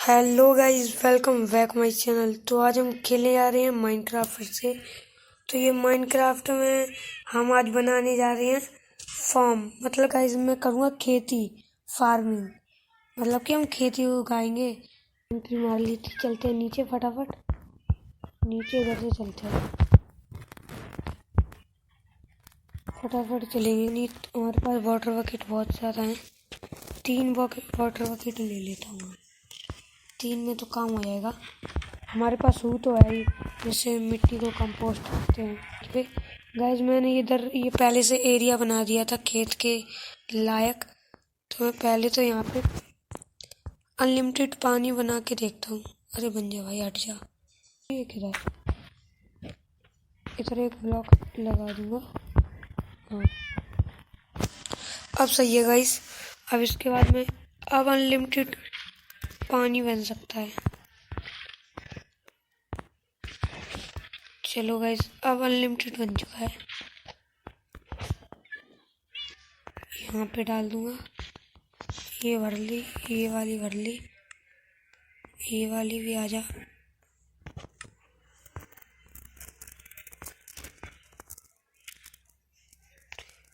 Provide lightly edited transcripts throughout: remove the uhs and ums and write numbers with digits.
Hello guys, welcome back my channel. तो आज हम खेलने जा रहे हैं माइनक्राफ्ट फिर से। तो ये माइनक्राफ्ट में हम आज बनाने जा रहे हैं फार्म। मतलब गाइस मैं करूँगा खेती, फार्मिंग। मतलब कि हम खेती उगाएंगे। एंट्री मार ली थी। चलते हैं नीचे फटाफट। नीचे इधर से चलते हैं, फटाफट चलेंगे। नहीं हमारे पास वाटर बकेट बहुत ज़्यादा हैं। 3 वाटर बकेट ले लेता हूँ। 3 में तो काम हो जाएगा। हमारे पास वो तो है ही, जिससे मिट्टी को कंपोस्ट करते हैं। गाइस मैंने इधर ये पहले से एरिया बना दिया था खेत के लायक। तो मैं पहले तो यहाँ पे अनलिमिटेड पानी बना के देखता हूँ। अरे बन जा भाई, हट जा। ये किधर, इधर एक ब्लॉक लगा दूंगा। हाँ अब सही है गाइस। अब इसके बाद में अब अनलिमिटेड पानी बन सकता है। चलो गाइस, अब अनलिमिटेड बन चुका है। यहाँ पे डाल दूंगा। ये भर ली, ये वाली भर ली, ये वाली भी आ जा।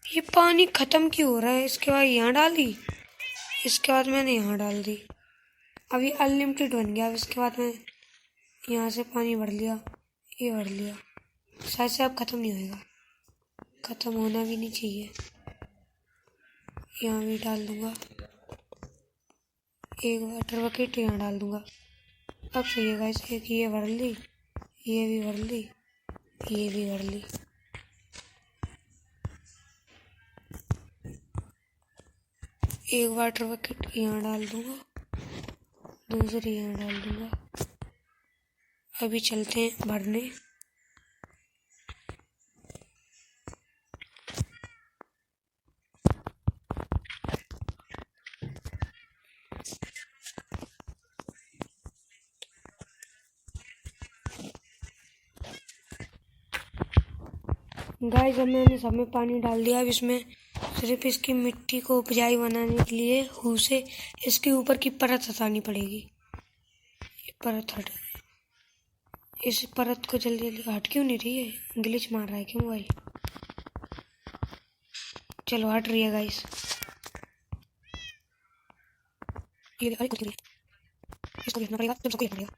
ये पानी खत्म क्यों हो रहा है? इसके बाद यहाँ डाली, इसके बाद मैंने यहाँ डाल दी। अभी अनलिमिटेड बन गया। अब इसके बाद मैं यहाँ से पानी भर लिया, ये भर लिया। शायद से अब खत्म नहीं होएगा। खत्म होना भी नहीं चाहिए। यहाँ भी डाल दूंगा एक वाटर बकेट, यहाँ डाल दूंगा। अब सही है गाइस। एक ये भर ली, ये भी भर ली, ये भी भर ली। एक वाटर बकेट यहाँ डाल दूंगा, दूसरी यहाँ डाल दूंगा। अभी चलते हैं भरने। गाइस अब मैंने सब में पानी डाल दिया। अब इसमें सिर्फ इसकी मिट्टी को उपजाऊ बनाने के लिए हू से इसके ऊपर की परत हटानी पड़ेगी। ये परत हट, इस परत को जल्दी जल्दी हट क्यों नहीं रही है? ग्लिच मार रहा है क्यों भाई? चलो हट रही है गाइस। ये अरे कुछ नहीं, इसको भी हटना पड़ेगा। तुम सबको हटना पड़ेगा।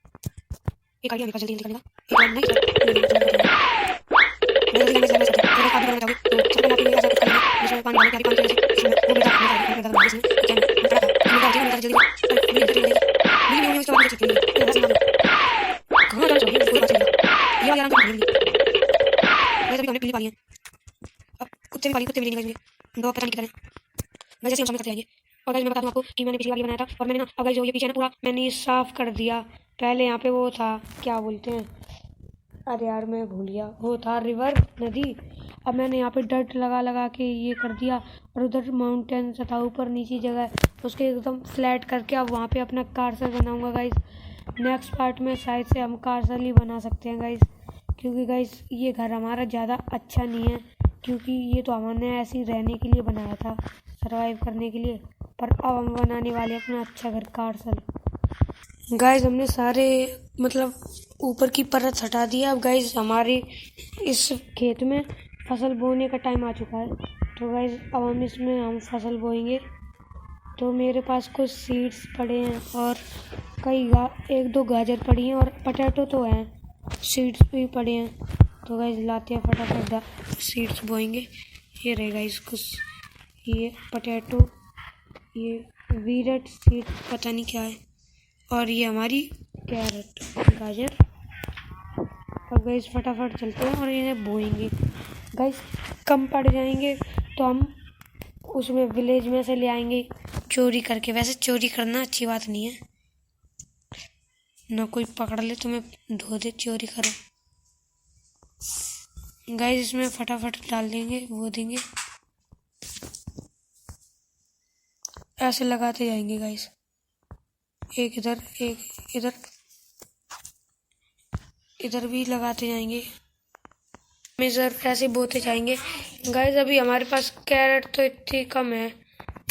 एक आइडिया मेरे पास जल्दी जल्दी करने का। एक और नहीं कुत्ते भी लेंगे। दो पता नहीं कितने वैसे हम सामने करते आएंगे। और गाइस मैं बता दूं आपको कि मैंने पिछली बार ये बनाया था और मैंने ना, अब गाइस जो ये पीछे है ना पूरा मैंने ये साफ कर दिया। पहले यहाँ पे वो था, क्या बोलते हैं, अरे यार मैं भूल गया, वो था रिवर, नदी। अब मैंने यहाँ पे डर्ट लगा लगा के ये कर दिया। और उधर माउंटेन था ऊपर नीचे जगह, उसके एकदम फ्लैट करके अब वहाँ पे अपना कारसल बनाऊंगा गाइस। नेक्स्ट पार्ट में शायद से हम कारसल ही बना सकते हैं गाइस, क्योंकि गाइस ये घर हमारा ज़्यादा अच्छा नहीं है। क्योंकि ये तो हमने ऐसे ही रहने के लिए बनाया था, सरवाइव करने के लिए। पर अब हम बनाने वाले अपना अच्छा घर, कारसल। गाइस हमने सारे मतलब ऊपर की परत हटा दिया। अब गाइस हमारे इस खेत में फसल बोने का टाइम आ चुका है। तो गाइस अब हम इसमें हम फसल बोएंगे। तो मेरे पास कुछ सीड्स पड़े हैं और कई 1-2 गाजर पड़ी हैं और पटेटो तो हैं, सीड्स भी पड़े हैं। तो गाइस लाते हैं फटाफट सीड्स बोएंगे। ये रहेगा इसको, ये पटेटो, ये वीरट सीड पता नहीं क्या है, और ये हमारी कैरेट, गाजर। और गाइस फटाफट चलते हैं और इन्हें बोएंगे। गाइस कम पड़ जाएंगे तो हम उसमें विलेज में से ले आएंगे चोरी करके। वैसे चोरी करना अच्छी बात नहीं है ना, कोई पकड़ ले तुम्हें धो दे चोरी करो। गाइस इसमें फटाफट डाल देंगे, वो देंगे, ऐसे लगाते जाएंगे गाइस। एक इधर, एक इधर, इधर भी लगाते जाएंगे। मेजर ऐसे बोते जाएंगे। गाइस अभी हमारे पास कैरेट तो इतनी कम है,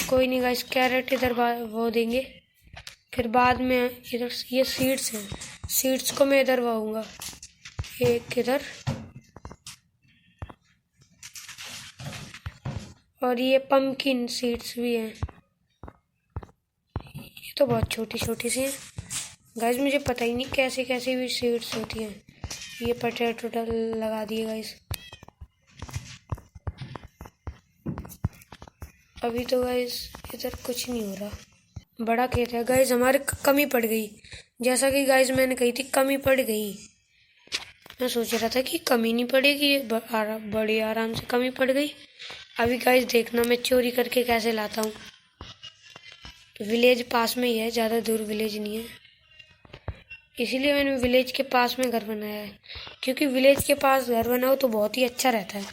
कोई नहीं गाइस, कैरेट इधर बो देंगे। फिर बाद में इधर ये सीड्स हैं, सीड्स को मैं इधर वाऊंगा, एक इधर और ये पम्पकिन सीड्स भी हैं। ये तो बहुत छोटी छोटी सी हैं गाइस, मुझे पता ही नहीं कैसे कैसे भी सीड्स होती हैं। ये पोटैटो लगा दिए गाइस। अभी तो गाइस इधर कुछ नहीं हो रहा। बड़ा खेत है गाइस, हमारे कमी पड़ गई, जैसा कि गाइस मैंने कही थी कमी पड़ गई। मैं सोच रहा था कि कमी नहीं पड़ेगी, बड़ी आराम से कमी पड़ गई। अभी गाइस देखना मैं चोरी करके कैसे लाता हूँ। विलेज पास में ही है, ज़्यादा दूर विलेज नहीं है, इसीलिए मैंने विलेज के पास में घर बनाया है। क्योंकि विलेज के पास घर बनाओ तो बहुत ही अच्छा रहता है,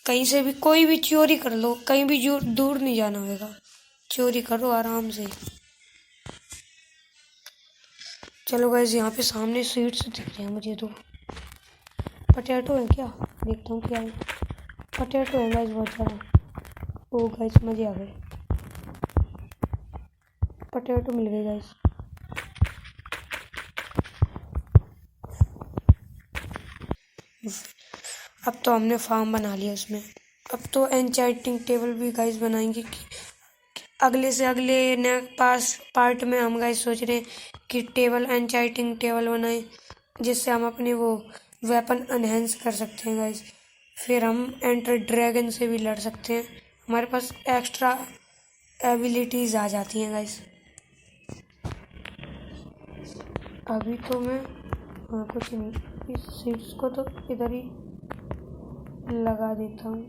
कहीं से भी कोई भी चोरी कर लो, कहीं भी दूर नहीं जाना होगा, चोरी करो आराम से। चलो गाइस, यहाँ पे सामने सीड्स दिख रहे हैं मुझे तो। पोटैटो है क्या, देखता हूँ क्या है। पोटैटो है गाइस बहुत सारा। ओ गाइस मजे आ गए, पोटैटो मिल गए गाइस। अब तो हमने फार्म बना लिया उसमें। अब तो एन्चेंटिंग टेबल भी गाइस बनाएंगे कि अगले से अगले नेक्स्ट पार्ट में हम गाइस सोच रहे हैं कि एन्चेंटिंग टेबल बनाएं, जिससे हम अपने वो वेपन एनहेंस कर सकते हैं गाइस। फिर हम एंटर ड्रैगन से भी लड़ सकते हैं, हमारे पास एक्स्ट्रा एबिलिटीज आ जाती हैं गाइस। अभी तो मैं कुछ नहीं, इस सीड्स को तो इधर ही लगा देता हूँ,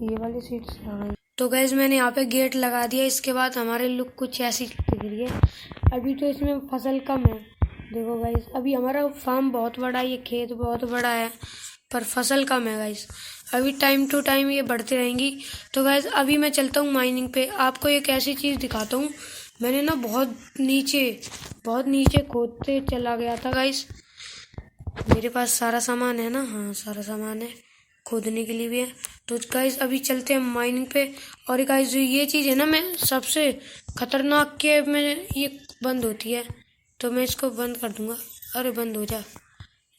ये वाली सीड्स लगाई। तो गैस मैंने यहाँ पे गेट लगा दिया। इसके बाद हमारे लुक कुछ ऐसी दिख रही है। अभी तो इसमें फसल कम है, देखो गाइस, अभी हमारा फार्म बहुत बड़ा है, ये खेत बहुत बड़ा है, पर फसल कम है गाइस। अभी टाइम टू टाइम ये बढ़ती रहेंगी। तो गाइस अभी मैं चलता हूँ माइनिंग पे, आपको एक ऐसी चीज़ दिखाता हूँ। मैंने ना बहुत नीचे खोदते चला गया था गाइस। मेरे पास सारा सामान है ना, हाँ सारा सामान है, खोदने के लिए भी है। तो गाइस अभी चलते हैं माइनिंग पे। और गाइस जो ये चीज़ है ना, मैं सबसे खतरनाक के में ये बंद होती है, तो मैं इसको बंद कर दूंगा। अरे बंद हो जा,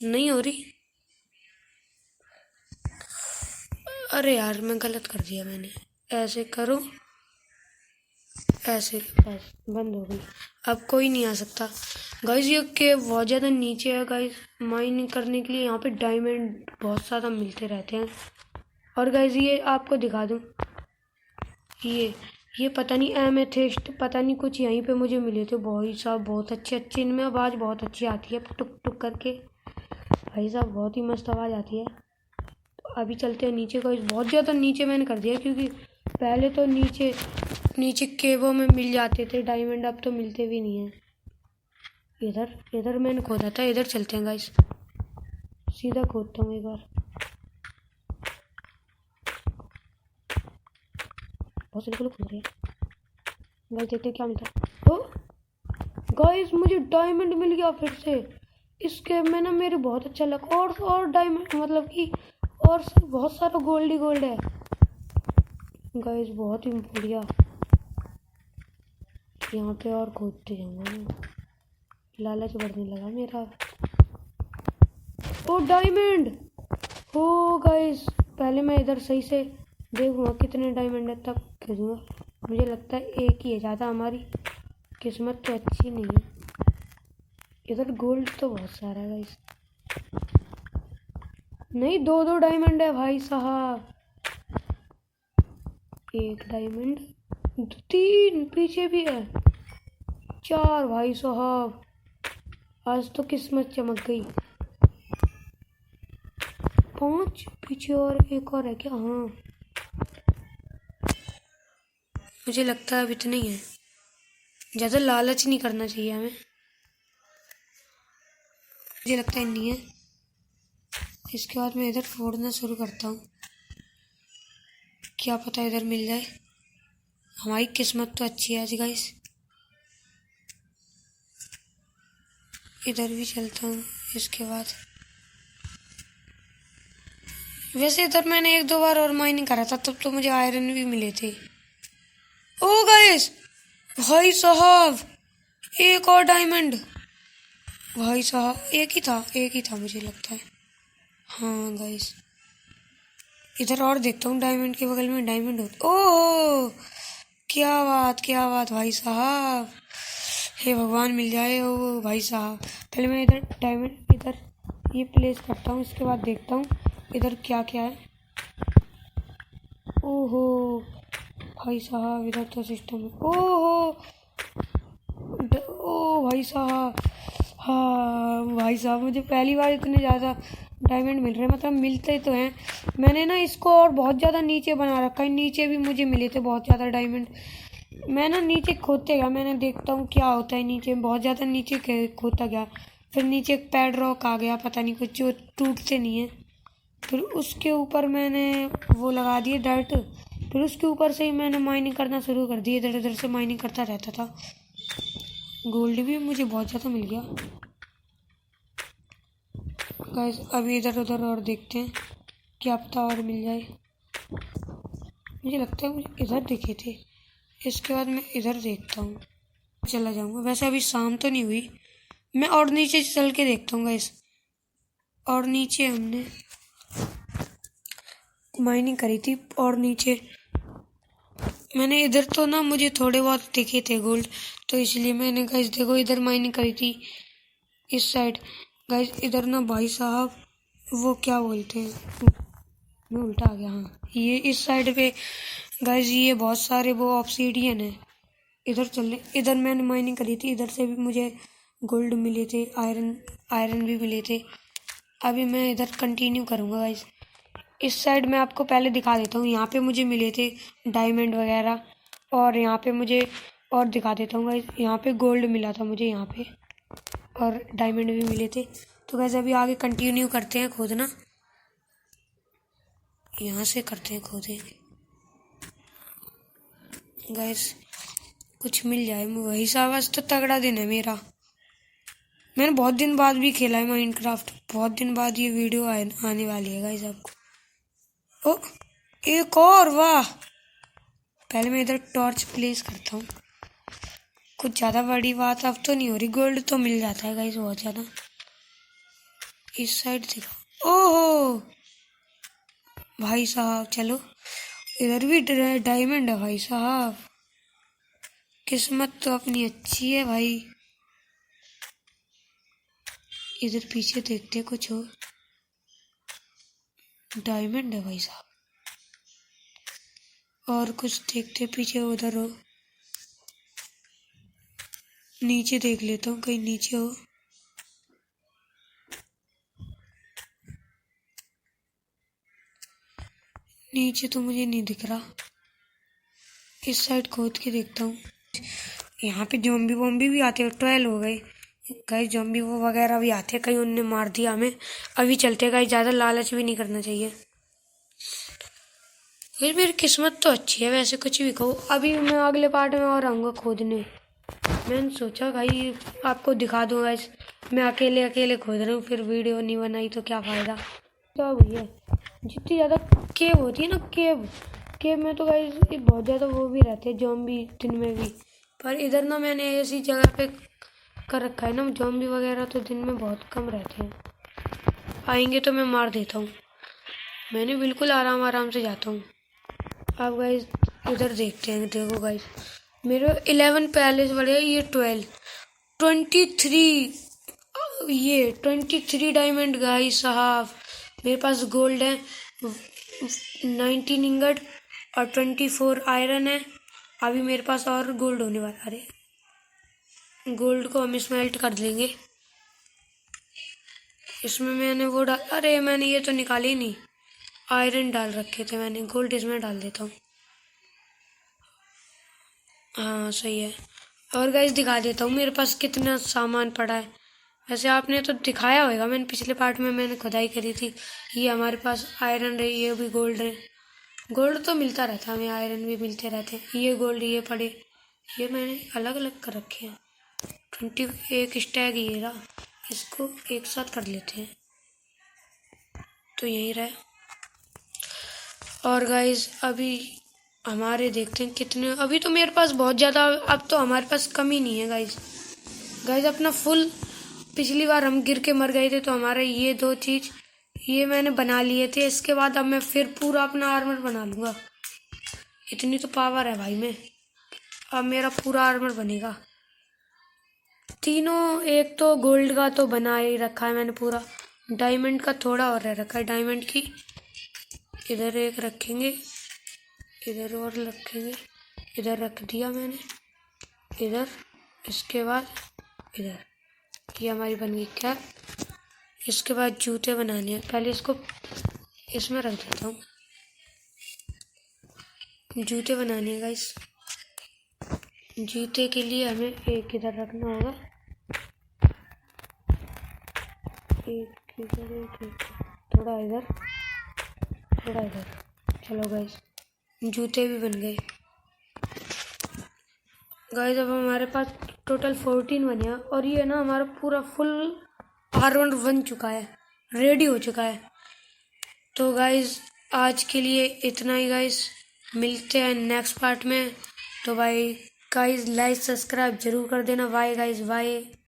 नहीं हो रही। अरे यार मैं गलत कर दिया मैंने, ऐसे करो, ऐसे बस बंद हो गई, अब कोई नहीं आ सकता। गाइस ये केव बहुत ज़्यादा नीचे है गाइस, माइनिंग करने के लिए यहाँ पे डायमंड बहुत ज़्यादा मिलते रहते हैं। और गाइस ये आपको दिखा दूँ, ये पता नहीं एमेथिस्ट, पता नहीं कुछ यहीं पे मुझे मिले थे भाई साहब, बहुत अच्छे, इनमें आवाज़ बहुत अच्छी आती है, टुक टुक करके भाई साहब, बहुत ही मस्त आवाज़ आती है। तो अभी चलते हैं नीचे गाइस, बहुत ज़्यादा नीचे मैंने कर दिया, क्योंकि पहले तो नीचे केवों में मिल जाते थे डायमंड, अब तो मिलते भी नहीं है। इधर मैंने खोदा था, इधर चलते हैं गाइस, सीधा खोदता हूँ एक बार। बहुत सारे लोग खोद रहे हैं गाइस, देखते हैं क्या मिलता है। ओ गाइस मुझे डायमंड मिल गया फिर से। इस गेम में ना मेरे बहुत अच्छा लगा, और डायमंड मतलब कि और बहुत सारा गोल्ड ही गोल्ड है गाइस, बहुत ही बढ़िया। यहाँ पे और खोदते जाऊंगा मैं, लालच बढ़ने लगा मेरा। ओ डायमंड हो गाइस, पहले मैं इधर सही से देखूंगा कितने डायमंड है, तब खरीदूंगा। मुझे लगता है एक ही है, ज़्यादा हमारी किस्मत तो अच्छी नहीं है। इधर गोल्ड तो बहुत सारा है गाइस, नहीं 2-2 डायमंड है भाई साहब, 1 डायमंड, 3 पीछे भी है, 4 भाई साहब, आज तो किस्मत चमक गई। 5 पीछे और एक और है क्या, हाँ मुझे लगता है अब इतना ही है, ज़्यादा लालच नहीं करना चाहिए हमें, मुझे लगता है नहीं है। इसके बाद मैं इधर फोड़ना शुरू करता हूँ, क्या पता इधर मिल जाए, हमारी किस्मत तो अच्छी है आज गाइस। इधर भी चलता हूँ। इसके बाद वैसे इधर मैंने 1-2 बार और माइनिंग करा था, तब तो मुझे आयरन भी मिले थे। ओ गाइस भाई साहब एक और डायमंड। भाई साहब एक ही था मुझे लगता है। हाँ गाइस, इधर और देखता हूँ, डायमंड के बगल में डायमंड हो। ओह, क्या बात भाई साहब। हे भगवान मिल जाए ओ भाई साहब। पहले मैं इधर डायमंड इधर ये प्लेस करता हूँ, इसके बाद देखता हूँ इधर क्या क्या है। ओहो भाई साहब, इधर तो सिस्टम है। ओहो ओ भाई साहब। हाँ भाई साहब, मुझे पहली बार इतने ज़्यादा डायमंड मिल रहे हैं, मतलब मिलते तो हैं। मैंने ना इसको और बहुत ज़्यादा नीचे बना रखा है, नीचे भी मुझे मिले थे बहुत ज़्यादा डायमंड। मैं ना नीचे खोदते गया, मैंने देखता हूँ क्या होता है नीचे, बहुत ज़्यादा नीचे खोदता गया। फिर नीचे एक पैड रॉक आ गया, पता नहीं कुछ जो टूटते नहीं है। फिर उसके ऊपर मैंने वो लगा दिए डर्ट। फिर उसके ऊपर से ही मैंने माइनिंग करना शुरू कर दी, इधर उधर से माइनिंग करता रहता था। गोल्ड भी मुझे बहुत ज़्यादा मिल गया गाइस। अभी इधर उधर और देखते हैं, क्या पता और मिल जाए। मुझे लगता है मुझे इधर दिखे थे, इसके बाद मैं इधर देखता हूँ, चला जाऊँगा। वैसे अभी शाम तो नहीं हुई, मैं और नीचे चल के देखता हूँ गाइस। और नीचे हमने माइनिंग करी थी, और नीचे मैंने इधर तो ना मुझे थोड़े बहुत दिखे थे गोल्ड, तो इसलिए मैंने गाइस देखो इधर माइनिंग करी थी इस साइड। गाइस इधर ना भाई साहब वो क्या बोलते हैं, मैं उल्टा आ गया। हाँ, ये इस साइड पे गाइस ये बहुत सारे वो ऑब्सीडियन है। इधर चलने, इधर मैंने माइनिंग करी थी, इधर से भी मुझे गोल्ड मिले थे, आयरन भी मिले थे। अभी मैं इधर कंटिन्यू करूँगा गाइस। इस साइड मैं आपको पहले दिखा देता हूँ, यहाँ पे मुझे मिले थे डायमंड वगैरह, और यहाँ पे मुझे और दिखा देता हूँ गाइस, यहाँ पे गोल्ड मिला था मुझे यहाँ पे, और डायमंड भी मिले थे। तो गाइस अभी आगे कंटिन्यू करते हैं खोदना, यहाँ से करते हैं खोदेंगे गाइस, कुछ मिल जाए। वही साहब आज तो तगड़ा दिन है मेरा। मैंने बहुत दिन बाद भी खेला है माइनक्राफ्ट, बहुत दिन बाद ये वीडियो आने वाली है गाइस आपको। ओ एक और, वाह। पहले मैं इधर टॉर्च प्लेस करता हूँ। कुछ ज़्यादा बड़ी बात अब तो नहीं हो रही, गोल्ड तो मिल जाता है गाइस बहुत ज़्यादा। इस साइड देखो, ओहो भाई साहब, चलो इधर भी डायमंड है भाई साहब। किस्मत तो अपनी अच्छी है भाई। इधर पीछे देखते कुछ हो, डायमंड है भाई साहब। और कुछ देखते पीछे, उधर हो, नीचे देख लेता हूँ कहीं नीचे हो। नीचे तो मुझे नहीं दिख रहा, इस साइड खोद के देखता हूँ। यहाँ पे ज़ॉम्बी वॉम्बी भी आते हैं, 12 हो गए गाइस। ज़ॉम्बी वो वगैरह भी आते हैं, कहीं उनने मार दिया हमें। अभी चलते गाइस, ज़्यादा लालच भी नहीं करना चाहिए। फिर मेरी किस्मत तो अच्छी है वैसे, कुछ भी कहो। अभी मैं अगले पार्ट में और आऊँगा खोदने। मैंने सोचा भाई आपको दिखा दूँ गाइस, मैं अकेले अकेले खोद रहा हूँ, फिर वीडियो नहीं बनाई तो क्या फ़ायदा। तो भैया जितनी ज़्यादा केव होती है ना, केव में तो गाइस बहुत ज़्यादा वो भी रहते हैं ज़ॉम्बी दिन में भी। पर इधर ना मैंने ऐसी जगह पे कर रखा है ना, ज़ॉम्बी वगैरह तो दिन में बहुत कम रहते हैं। आएंगे तो मैं मार देता हूँ, मैंने बिल्कुल आराम आराम से जाता हूँ। अब गाइस इधर देखते हैं, देखो गाइस मेरे 11 पैलेस बड़े, ये 23 डायमंड गाइस साहब। मेरे पास गोल्ड है 19 इंगट और 24 आयरन है। अभी मेरे पास और गोल्ड होने वाला। अरे गोल्ड को हम स्मेल्ट कर लेंगे। इसमें मैंने वो डाल, अरे मैंने ये तो निकाले ही नहीं, आयरन डाल रखे थे मैंने। गोल्ड इसमें डाल देता हूँ, हाँ सही है। और गाइस दिखा देता हूँ मेरे पास कितना सामान पड़ा है। वैसे आपने तो दिखाया होगा, मैंने पिछले पार्ट में मैंने खुदाई करी थी। ये हमारे पास आयरन रहे, ये भी गोल्ड रहे। गोल्ड तो मिलता रहता है हमें, आयरन भी मिलते रहते हैं। ये गोल्ड ये पड़े, ये मैंने अलग अलग कर रखे हैं। 21 स्टैग ये रहा, इसको एक साथ कर लेते हैं तो यही रहा। और गाइस अभी हमारे देखते हैं कितने। अभी तो मेरे पास बहुत ज़्यादा, अब तो हमारे पास कमी नहीं है गाइज। गाइज अपना फुल, पिछली बार हम गिर के मर गए थे तो हमारे ये 2 चीज़ ये मैंने बना लिए थे। इसके बाद अब मैं फिर पूरा अपना आर्मर बना लूँगा। इतनी तो पावर है भाई में, अब मेरा पूरा आर्मर बनेगा। तीनों, एक तो गोल्ड का तो बना ही रखा है मैंने पूरा, डायमंड का थोड़ा और रह रखा है। डायमंड की इधर एक रखेंगे, इधर और रखेंगे, इधर रख दिया मैंने, इधर, इसके बाद इधर। ये हमारी बन गई क्या। इसके बाद जूते बनाने हैं, पहले इसको इसमें रख देता हूँ। जूते बनाने हैं गाइस। जूते के लिए हमें एक इधर रखना होगा, एक इधर, एक थोड़ा इधर, थोड़ा इधर। चलो गाइस, जूते भी बन गए। गाइस अब हमारे पास टोटल 14 बने हैं और ये ना हमारा पूरा फुल आर्मर बन चुका है, रेडी हो चुका है। तो गाइस आज के लिए इतना ही गाइस, मिलते हैं नेक्स्ट पार्ट में। तो भाई गाइस लाइक सब्सक्राइब जरूर कर देना। Bye guys, bye.